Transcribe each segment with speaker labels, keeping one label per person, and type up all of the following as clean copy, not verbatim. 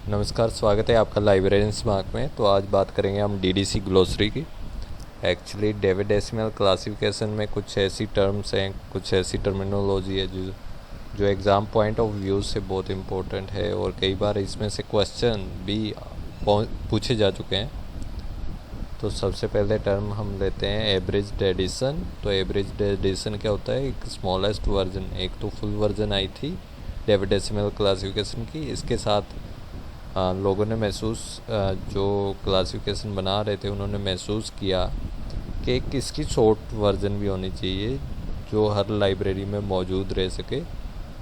Speaker 1: नमस्कार, स्वागत है आपका लाइब्रेरियन स्मार्ट में। तो आज बात करेंगे हम डीडीसी ग्लोसरी की। एक्चुअली डेविड डेसिमल क्लासिफिकेशन में कुछ ऐसी टर्म्स हैं, कुछ ऐसी टर्मिनोलॉजी है जो एग्ज़ाम पॉइंट ऑफ व्यू से बहुत इम्पोर्टेंट है और कई बार इसमें से क्वेश्चन भी पूछे जा चुके हैं। तो सबसे पहले टर्म हम लेते हैं एवरेज एडिशन। तो एवरेज एडिशन क्या होता है? एक स्मॉलेस्ट वर्जन, एक तो फुल वर्जन आई थी डेविड डेसिमल क्लासिफिकेशन की। इसके साथ लोगों ने महसूस, जो क्लासिफिकेशन बना रहे थे उन्होंने महसूस किया कि एक इसकी शॉर्ट वर्जन भी होनी चाहिए जो हर लाइब्रेरी में मौजूद रह सके।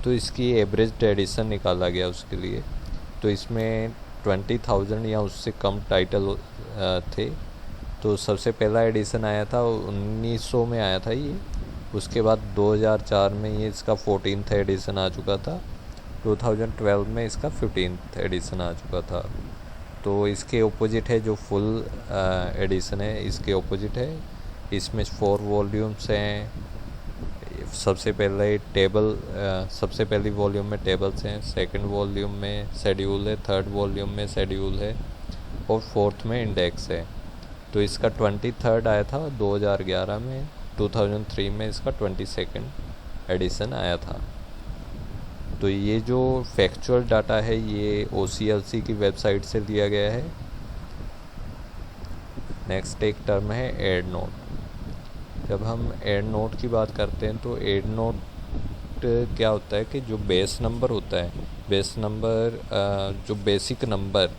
Speaker 1: तो इसकी एवरेज एडिशन निकाला गया उसके लिए। तो इसमें 20,000 या उससे कम टाइटल थे। तो सबसे पहला एडिशन आया था 1900 में आया था ये। उसके बाद 2004 में ये इसका 14th एडिशन आ चुका था। 2012 में इसका 15th एडिशन आ चुका था। तो इसके ओपोजिट है जो फुल एडिशन है, इसके ओपोजिट है। इसमें 4 वॉल्यूम्स हैं। सबसे पहली वॉल्यूम में टेबल्स हैं, सेकंड वॉल्यूम में शेड्यूल है, थर्ड वॉल्यूम में शेड्यूल है और फोर्थ में इंडेक्स है। तो इसका 23rd आया था 2011 में। 2003 में इसका 22nd एडिशन आया था। तो ये जो फैक्चुअल डाटा है ये OCLC की वेबसाइट से लिया गया है। नेक्स्ट एक टर्म है एड नोट। जब हम एड नोट की बात करते हैं तो एड नोट क्या होता है कि जो बेस नंबर होता है, बेस नंबर जो बेसिक नंबर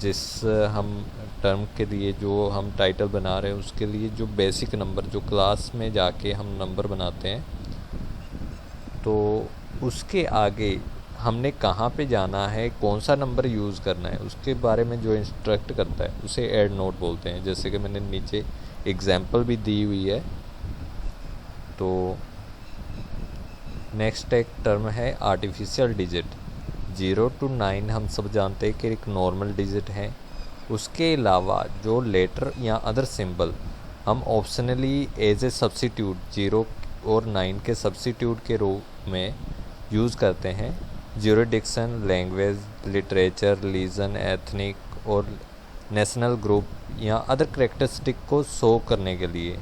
Speaker 1: जिस हम टर्म के लिए जो हम टाइटल बना रहे हैं उसके लिए जो बेसिक नंबर जो क्लास में जाके हम नंबर बनाते हैं, तो उसके आगे हमने कहाँ पे जाना है, कौन सा नंबर यूज़ करना है, उसके बारे में जो इंस्ट्रक्ट करता है उसे ऐड नोट बोलते हैं। जैसे कि मैंने नीचे एग्जांपल भी दी हुई है। तो नेक्स्ट एक टर्म है आर्टिफिशियल डिजिट। 0 to 9 हम सब जानते हैं कि एक नॉर्मल डिजिट है। उसके अलावा जो लेटर या अदर सिंबल हम ऑप्शनली एज ए सब्सिट्यूट 0 और 9 के सब्सिट्यूट के रूप में यूज़ करते हैं। Jurisdiction, language, literature, region, ethnic और नेशनल ग्रुप या अदर करेक्टरिस्टिक को शो करने के लिए।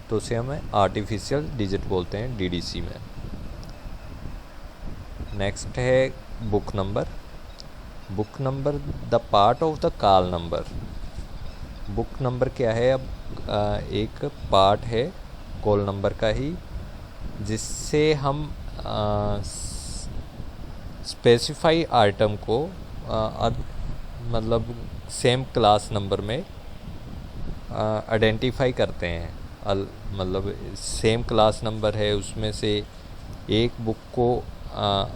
Speaker 1: तो उसे हमें आर्टिफिशियल डिजिट बोलते हैं डीडीसी में। नेक्स्ट है book number. Book number the part of the call number. Book number क्या है? अब एक पार्ट है कॉल नंबर का ही, जिससे हम स्पेसिफाई आइटम को मतलब सेम क्लास नंबर में आइडेंटिफाई करते हैं। मतलब सेम क्लास नंबर है, उसमें से एक बुक को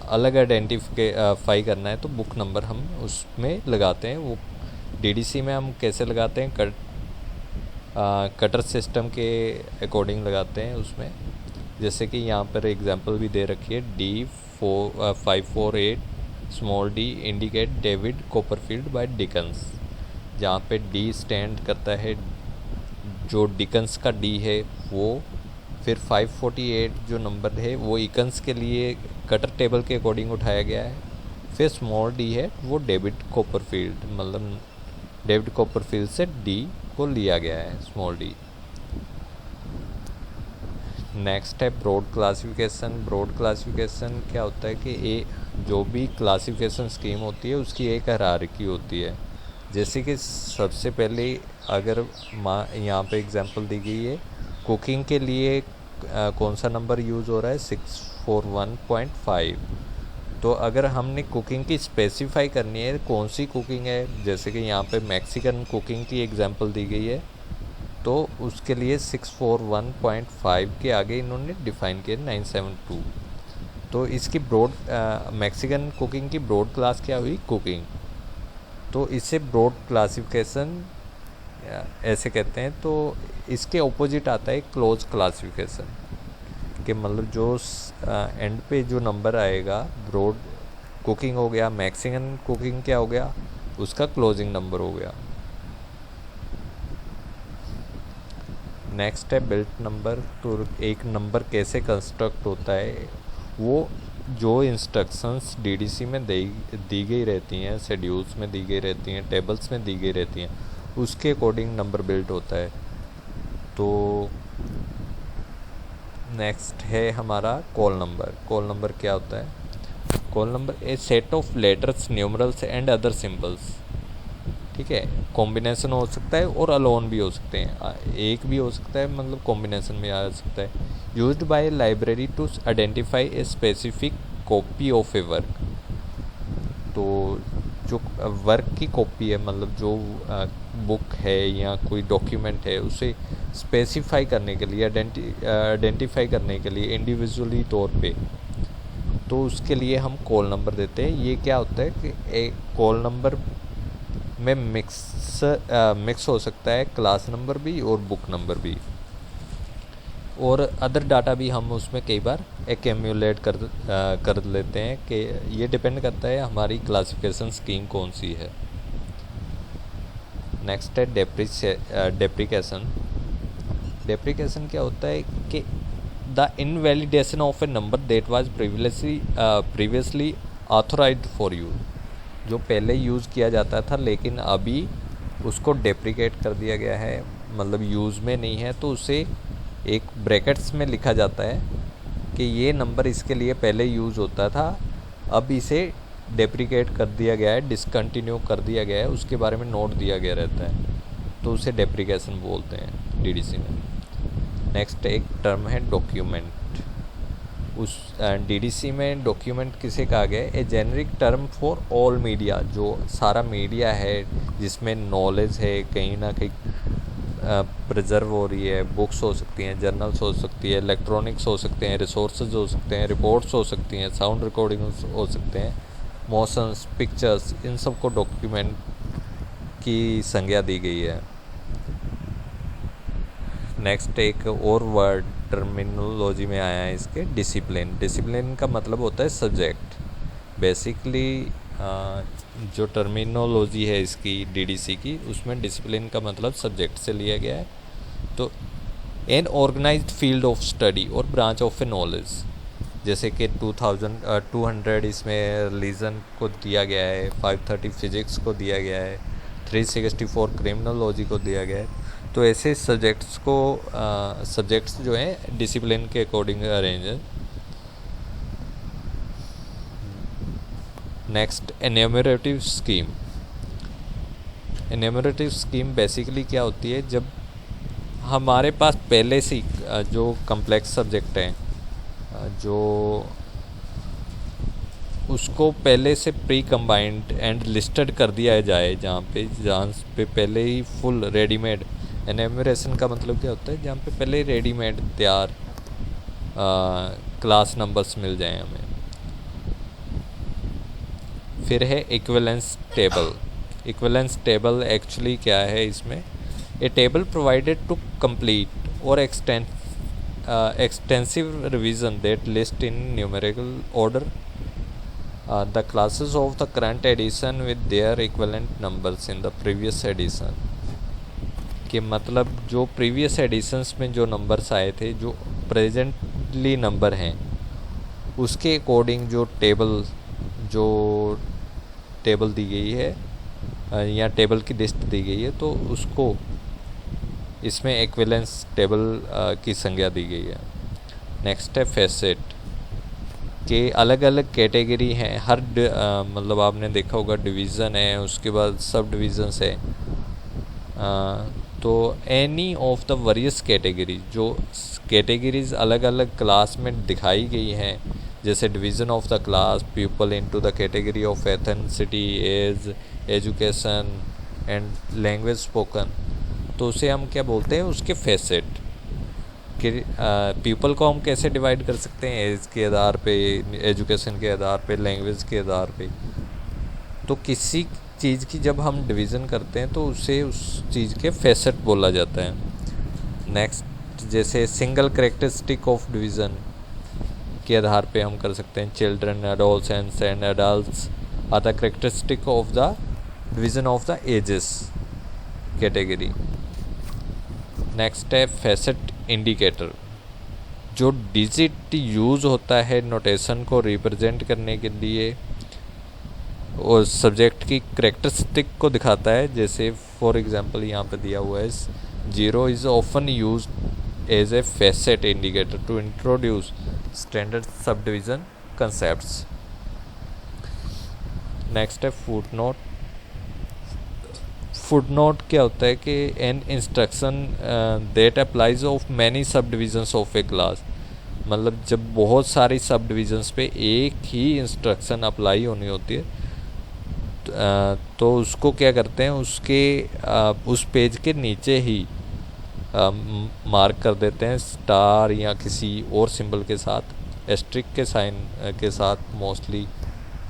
Speaker 1: अलग आइडेंटिफाई करना है तो बुक नंबर हम उसमें लगाते हैं। वो डीडीसी में हम कैसे लगाते हैं? कटर सिस्टम के अकॉर्डिंग लगाते हैं उसमें। जैसे कि यहाँ पर एग्जांपल भी दे रखी है, D548 small d indicate David Copperfield by Dickens. जहाँ पे D स्टैंड करता है, जो डिकन्स का D है वो। फिर 548 जो नंबर है वो इकन्स के लिए कटर टेबल के अकॉर्डिंग उठाया गया है। फिर स्मॉल d है वो डेविड कॉपरफील्ड, मतलब डेविड कॉपरफील्ड से D को लिया गया है, स्मॉल d। नेक्स्ट है ब्रॉड क्लासिफिकेशन। ब्रॉड क्लासिफिकेशन क्या होता है कि जो भी क्लासिफिकेशन स्कीम होती है उसकी एक हायरार्की होती है। जैसे कि सबसे पहले अगर यहाँ पे एग्जांपल दी गई है, कुकिंग के लिए कौन सा नंबर यूज़ हो रहा है? 641.5। तो अगर हमने कुकिंग की स्पेसिफाई करनी है कौन सी कुकिंग है, जैसे कि यहाँ पे मैक्सिकन कुकिंग की एग्जांपल दी गई है, तो उसके लिए 641.5 के आगे इन्होंने डिफ़ाइन किया 972। तो इसकी ब्रॉड मैक्सिकन कुकिंग की ब्रॉड क्लास क्या हुई? कुकिंग। तो इसे ब्रॉड क्लासिफिकेशन ऐसे कहते हैं। तो इसके ऑपोजिट आता है क्लोज क्लासिफिकेशन, कि मतलब जो एंड पे जो नंबर आएगा, ब्रॉड कुकिंग हो गया, मैक्सिकन कुकिंग क्या हो गया? उसका क्लोजिंग नंबर हो गया। नेक्स्ट है बिल्ट नंबर। तो एक नंबर कैसे कंस्ट्रक्ट होता है वो जो इंस्ट्रक्शंस डीडीसी में दी गई रहती हैं, शेड्यूल्स में दी गई रहती हैं, टेबल्स में दी गई रहती हैं, उसके अकॉर्डिंग नंबर बिल्ट होता है। तो नेक्स्ट है हमारा कॉल नंबर। कॉल नंबर क्या होता है? Call number A set of letters, numerals and other symbols. ठीक है, कॉम्बिनेशन हो सकता है और अलोन भी हो सकते हैं, एक भी हो सकता है, मतलब कॉम्बिनेशन में आ सकता है। Used by library to identify a specific copy of a work. तो जो वर्क की कॉपी है, मतलब जो बुक है या कोई डॉक्यूमेंट है, उसे स्पेसिफाई करने के लिए, आइडेंटिफाई करने के लिए इंडिविजुअली तौर पे, तो उसके लिए हम कॉल नंबर देते हैं। ये क्या होता है कि एक कॉल नंबर में मिक्स हो सकता है क्लास नंबर भी और बुक नंबर भी, और अदर डाटा भी हम उसमें कई बार एक्यूमुलेट कर लेते हैं। कि ये डिपेंड करता है हमारी क्लासिफिकेशन स्कीम कौन सी है। नेक्स्ट है डेप्रिकेशन। डेप्रिकेशन क्या होता है कि the invalidation of A number that was previously authorised for use. जो पहले यूज़ किया जाता था लेकिन अभी उसको डेप्रिकेट कर दिया गया है, मतलब यूज़ में नहीं है, तो उसे एक ब्रैकेट्स में लिखा जाता है कि ये नंबर इसके लिए पहले यूज़ होता था, अब इसे डेप्रिकेट कर दिया गया है, डिसकंटिन्यू कर दिया गया है, उसके बारे में नोट दिया गया रहता है, तो उसे डेप्रिकेशन बोलते हैं डीडीसी में। नेक्स्ट एक टर्म है डॉक्यूमेंट। उस डीडीसी में डॉक्यूमेंट किसे कहा गया है? A generic term for all media. जो सारा मीडिया है जिसमें नॉलेज है कहीं ना कहीं प्रिजर्व हो रही है, बुक्स हो सकती हैं, जर्नल्स हो सकती है, इलेक्ट्रॉनिक्स हो सकते हैं, रिसोर्सेज हो सकते हैं, रिपोर्ट्स हो सकती हैं, साउंड रिकॉर्डिंग्स हो सकते हैं, मोशंस, पिक्चर्स, इन सब को डॉक्यूमेंट की संज्ञा दी गई है। नेक्स्ट एक और वर्ड टर्मिनोलॉजी में आया है इसके, डिसिप्लिन। डिसिप्लिन का मतलब होता है सब्जेक्ट। बेसिकली जो टर्मिनोलॉजी है इसकी डीडीसी की, उसमें डिसिप्लिन का मतलब सब्जेक्ट से लिया गया है। तो an organised field of study और ब्रांच ऑफ ए नॉलेज, जैसे कि 200 इसमें रिलीजन को दिया गया है, 530 फिजिक्स को दिया गया है, 364 क्रिमिनोलॉजी को दिया गया है। तो ऐसे सब्जेक्ट्स जो हैं डिसिप्लिन के अकॉर्डिंग अरेंज है। Next enumerative scheme. Enumerative scheme basically क्या होती है? जब हमारे पास पहले से जो कम्प्लेक्स सब्जेक्ट हैं, जो उसको पहले से प्री कंबाइंड एंड लिस्टेड कर दिया जाए, जहाँ पे पहले ही फुल रेडीमेड। एन्यूमरेशन का मतलब क्या होता है? जहाँ पे पहले रेडीमेड तैयार क्लास नंबर्स मिल जाएं हमें। फिर है equivalence table. Equivalence table actually क्या है इसमें? ए टेबल प्रोवाइडेड टू कंप्लीट और extensive revision that list in numerical order the classes of the current edition with their equivalent numbers in the previous edition। कि मतलब जो प्रीवियस एडिशंस में जो numbers आए थे, जो प्रेजेंटली नंबर हैं, उसके अकॉर्डिंग जो टेबल दी गई है या टेबल की लिस्ट दी गई है, तो उसको इसमें इक्विवेलेंस टेबल की संज्ञा दी गई है। नेक्स्ट है फैसेट, के अलग अलग कैटेगरी हैं। हर मतलब आपने देखा होगा डिवीज़न है, उसके बाद सब डिवीज़न्स है। तो any of the various category, जो कैटेगरीज अलग अलग क्लास में दिखाई गई हैं, जैसे division of the class, people into the category of ethnicity, age, education and language spoken, तो उसे हम क्या बोलते हैं? उसके फैसेट। कि पीपल को हम कैसे डिवाइड कर सकते हैं? एज के आधार पे, एजुकेशन के आधार पे, लैंग्वेज के आधार पे। तो किसी चीज़ की जब हम डिवीज़न करते हैं तो उसे उस चीज़ के फैसेट बोला जाता है। नेक्स्ट जैसे सिंगल करेक्टरिस्टिक ऑफ डिवीज़न के आधार पे हम कर सकते हैं, children, adolescents and adults are the characteristic of the division of the ages category. Next है फैसेट इंडिकेटर। जो डिजिट यूज़ होता है नोटेशन को रिप्रेजेंट करने के लिए और सब्जेक्ट की करेक्टरिस्टिक को दिखाता है। जैसे फॉर एग्जांपल यहाँ पे दिया हुआ है, 0 is often use as a facet indicator to introduce standard subdivision concepts. Next है फुट नोट। फुट नोट क्या होता है कि an instruction that applies of many subdivisions of a class, मतलब जब बहुत सारी सब डिविजन्स पे एक ही इंस्ट्रक्शन अप्लाई होनी होती है तो उसको क्या करते हैं, उस पेज के नीचे ही मार्क कर देते हैं स्टार या किसी और सिंबल के साथ, एस्ट्रिक के साइन के साथ मोस्टली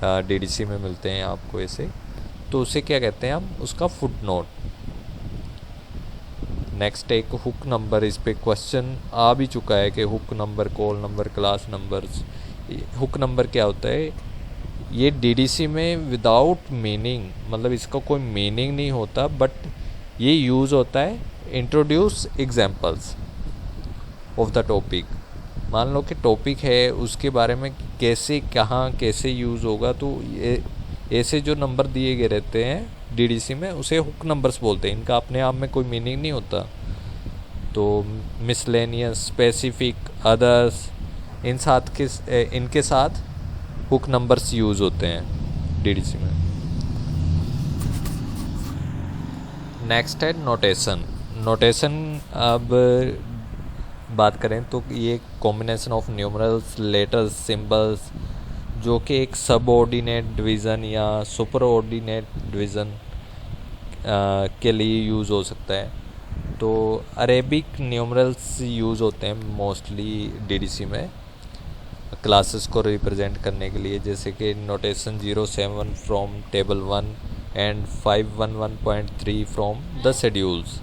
Speaker 1: डीडीसी में मिलते हैं आपको ऐसे, तो उसे क्या कहते हैं हम, उसका फुट नोट। नेक्स्ट एक हुक नंबर, इस पे क्वेश्चन आ भी चुका है कि hook number, call number, class numbers. Hook number क्या होता है, ये डीडीसी में विदाउट मीनिंग, मतलब इसका कोई मीनिंग नहीं होता, बट ये यूज़ होता है introduce examples of the topic. मान लो कि टॉपिक है, उसके बारे में कैसे, कहाँ, कैसे यूज़ होगा, तो ये ऐसे जो नंबर दिए गए रहते हैं डीडीसी में उसे हुक नंबर्स बोलते हैं। इनका अपने आप में कोई मीनिंग नहीं होता। तो मिसलेनियस, स्पेसिफिक, अदर्स, इनके साथ हुक नंबर्स यूज़ होते हैं डीडीसी में। नेक्स्ट है नोटेशन। नोटेशन अब बात करें तो ये combination of numerals, letters, symbols, जो कि एक सबऑर्डिनेट डिवीज़न या सुपर ऑर्डिनेट डिवीज़न के लिए यूज़ हो सकता है। तो अरेबिक न्यूमरल्स यूज़ होते हैं मोस्टली डीडीसी में क्लासेस को रिप्रेजेंट करने के लिए, जैसे कि notation 07 from table 1 and 511.3 from the schedules.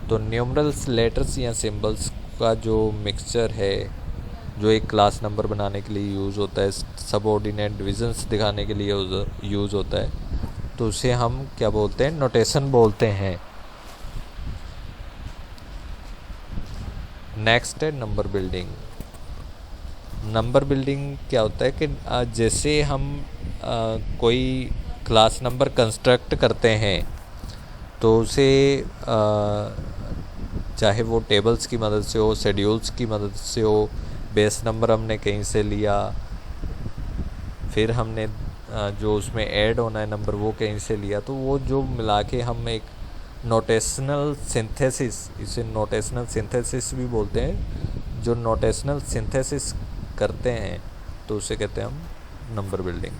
Speaker 1: तो न्यूमरल्स, लेटर्स या सिंबल्स का जो मिक्सचर है, जो एक क्लास नंबर बनाने के लिए यूज़ होता है, सबऑर्डिनेट डिविजन्स दिखाने के लिए यूज़ होता है, तो उसे हम क्या बोलते हैं, नोटेशन बोलते हैं। नेक्स्ट है नंबर बिल्डिंग। नंबर बिल्डिंग क्या होता है कि जैसे हम कोई क्लास नंबर कंस्ट्रक्ट करते हैं तो उसे चाहे वो टेबल्स की मदद से हो, शेड्यूल्स की मदद से हो, बेस नंबर हमने कहीं से लिया, फिर हमने जो उसमें ऐड होना है नंबर वो कहीं से लिया, तो वो जो मिला के हम एक नोटेशनल सिंथेसिस, इसे नोटेशनल सिंथेसिस भी बोलते हैं, जो नोटेशनल सिंथेसिस करते हैं तो उसे कहते हैं हम number building.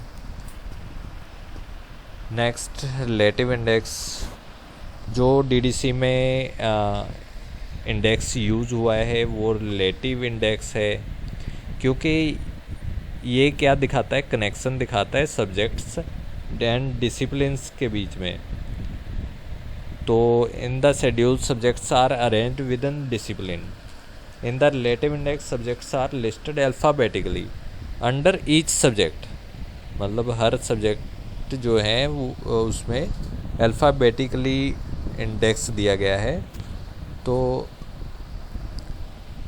Speaker 1: Next relative index. जो डीडीसी में इंडेक्स यूज हुआ है वो रिलेटिव इंडेक्स है, क्योंकि ये क्या दिखाता है, कनेक्शन दिखाता है सब्जेक्ट्स एंड डिसिप्लिन्स के बीच में। तो in the schedule subjects are arranged within discipline. In the relative index subjects are listed alphabetically under each subject, मतलब हर सब्जेक्ट जो है वो उसमें अल्फ़ाबेटिकली इंडेक्स दिया गया है। तो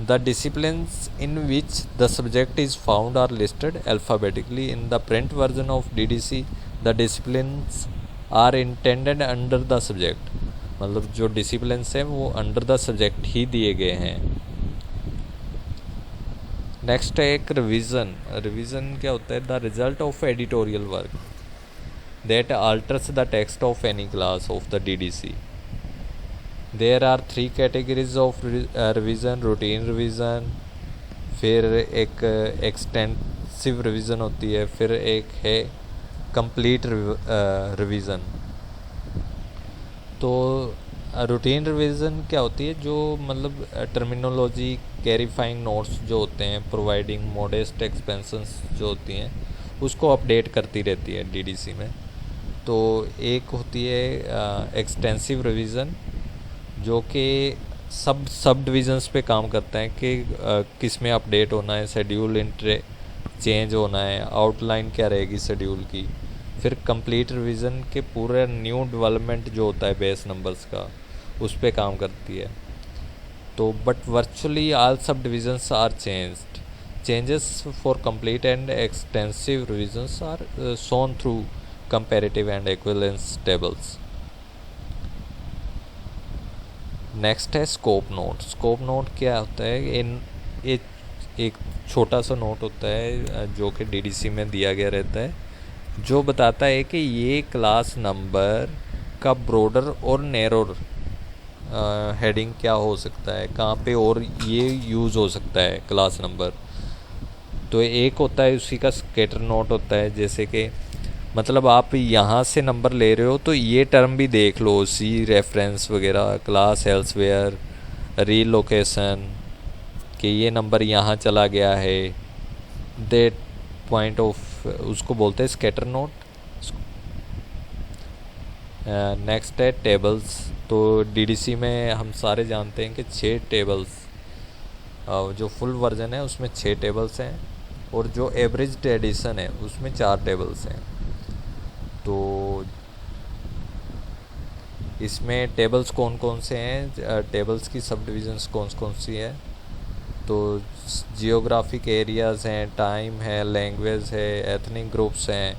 Speaker 1: the disciplines in which the subject is found are listed alphabetically. In the print version of DDC the disciplines are intended under the subject, मतलब जो डिसिप्लिन्स हैं वो अंडर द सब्जेक्ट ही दिए गए हैं। नेक्स्ट है एक रिवीजन। रिवीजन क्या होता है, the result of editorial work that alters the text of any class of the DDC. There are 3 categories of revision, routine revision, फिर एक एक्सटेंसिव रिवीजन होती है, फिर एक है कंप्लीट रिवीजन। तो रूटीन रिवीजन क्या होती है, जो मतलब टर्मिनोलॉजी, कैरीफाइंग नोट्स जो होते हैं, प्रोवाइडिंग मॉडेस्ट एक्सपेंशंस जो होती हैं उसको अपडेट करती रहती है डीडीसी में। तो एक होती है एक्सटेंसिव रिवीजन, जो कि सब डिविजन्स पे काम करता है कि किस में अपडेट होना है, शेड्यूल चेंज होना है, आउटलाइन क्या रहेगी शेड्यूल की। फिर कंप्लीट रिवीजन के पूरे न्यू डेवलपमेंट जो होता है बेस नंबर्स का, उस पे काम करती है। तो but virtually all subdivisions are changed. Changes for complete and extensive revisions are shown through comparative and equivalence tables. Next है स्कोप नोट. स्कोप नोट क्या होता है? एक छोटा सा नोट होता है जो कि डीडीसी में दिया गया रहता है, जो बताता है कि ये क्लास नंबर का ब्रॉडर और नैरोर हेडिंग क्या हो सकता है, कहाँ पे और ये यूज़ हो सकता है क्लास नंबर. तो एक होता है उसी का स्कैटर नोट होता है, जैसे कि मतलब आप यहाँ से नंबर ले रहे हो तो ये टर्म भी देख लो, सी रेफरेंस वगैरह, क्लास एल्सवेयर, रीलोकेशन, कि ये नंबर यहाँ चला गया है. दैट पॉइंट ऑफ उसको बोलते हैं स्कैटर नोट. नेक्स्ट है टेबल्स. तो डीडीसी में हम सारे जानते हैं कि 6 टेबल्स, जो फुल वर्जन है उसमें 6 टेबल्स हैं, और जो एवरेज एडिशन है उसमें 4 टेबल्स हैं. तो इसमें टेबल्स कौन कौन से हैं, टेबल्स की सब डिविजन्स कौन कौन सी है? तो जियोग्राफिक एरियाज़ हैं, टाइम है, लैंग्वेज है, एथनिक ग्रुप्स हैं,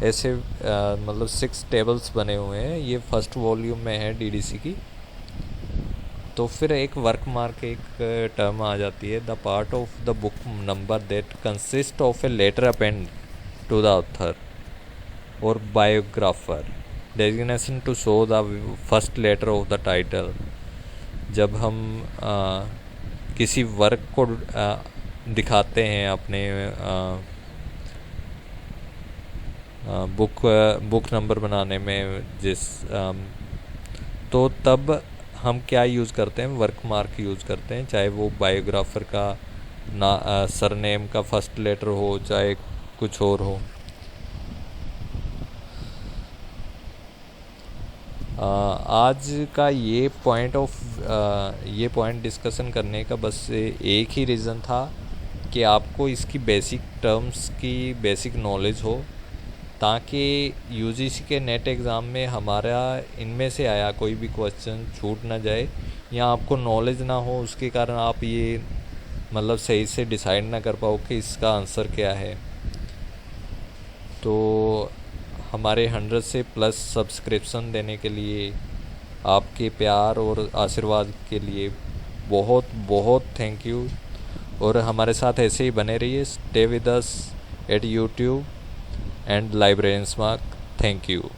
Speaker 1: ऐसे मतलब 6 टेबल्स बने हुए हैं. ये फर्स्ट वॉल्यूम में है डीडीसी की. तो फिर एक वर्क मार्क एक टर्म आ जाती है, the part of the book number that consist of a letter append to the author or biographer designation to show the first letter of the title. जब हम किसी वर्क को दिखाते हैं अपने बुक नंबर बनाने में तो तब हम क्या यूज़ करते हैं? वर्क मार्क यूज़ करते हैं, चाहे वो बायोग्राफर का सरनेम का फर्स्ट लेटर हो, चाहे कुछ और हो. आज का ये पॉइंट डिस्कशन करने का बस एक ही रीज़न था कि आपको इसकी बेसिक टर्म्स की बेसिक नॉलेज हो, ताकि यूजीसी के नेट एग्ज़ाम में हमारा इनमें से आया कोई भी क्वेश्चन छूट ना जाए, या आपको नॉलेज ना हो उसके कारण आप ये मतलब सही से डिसाइड ना कर पाओ कि इसका आंसर क्या है. तो हमारे 100 से प्लस सब्सक्रिप्शन देने के लिए, आपके प्यार और आशीर्वाद के लिए बहुत बहुत थैंक यू. और हमारे साथ ऐसे ही बने रहिए. Stay with us at YouTube and librarian smart. Thank you.